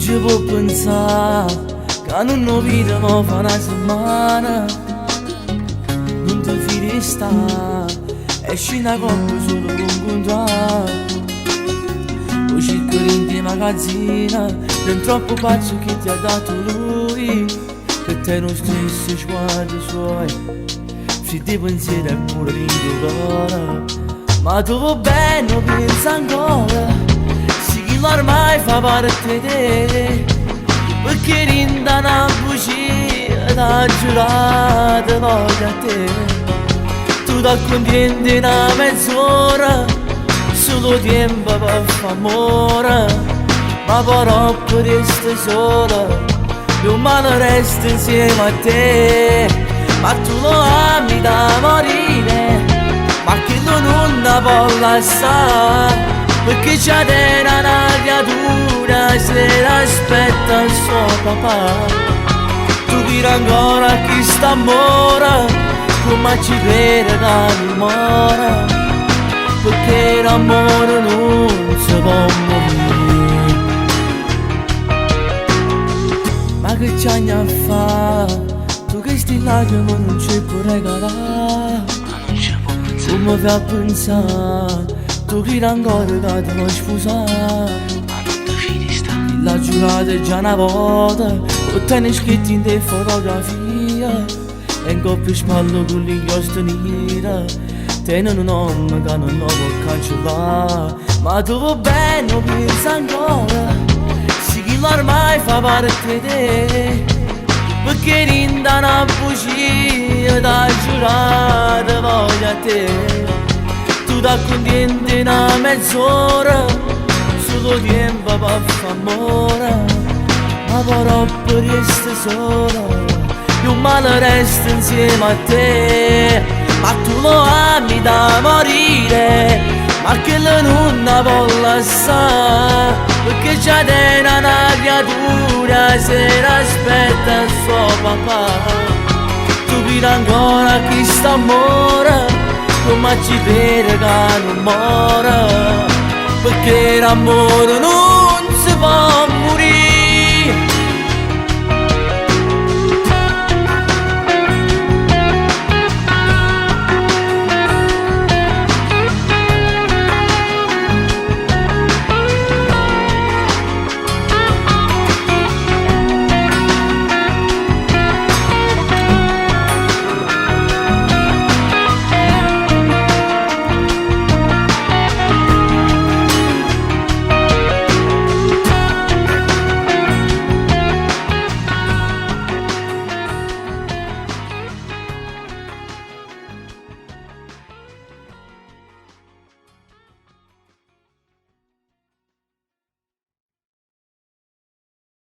ci può pensare che non vita ma fa una settimana, non ti fidi sta, esci una coppa solo con contratto. Poi cerco in magazzina, non troppo pazzo che ti ha dato lui, che te non stessi sguardi suoi, freddi pensieri e pure rincuore. Ma tu va bene, non pensa ancora, sì che ormai fa parte di te, perché rinda una bugia da giurata voglio a te. Tu da contenti una mezz'ora, solo tempo per fare amore, ma però per resta sola, io male resto insieme a te. Ma tu lo ami da morire, ma che non la può lasciare, perché c'è una creatura se l'aspetta il suo papà. Tu dirà ancora chi sta mora, come ci vede da memoria, perché l'amore non si può morire. Ma che c'hai a fare, tu che sti lacrime non ci puoi regalare, come fai a pensare, tu che ancora che ti vuoi sposare. La giurata è già una volta, lo tieni scritto in te fotografia, e in coppia spalle con l'inchiostro nera, tieni un nome che non lo può cancellare. Ma tu va bene, non pensa ancora, sì che ormai fa parte di te, perché rinda una bugia da giurata voglio a te. Tu da contenti una mezz'ora, solo tempo per fare amore, ma però per resta sola, io male resto insieme a te. Ma tu lo ami da morire, ma che non la può lasciare, perché c'è una creatura se l'aspetta il suo papà. Tu dirà ancora chi sta amore, come ci vede che non muore, perché l'amore non si può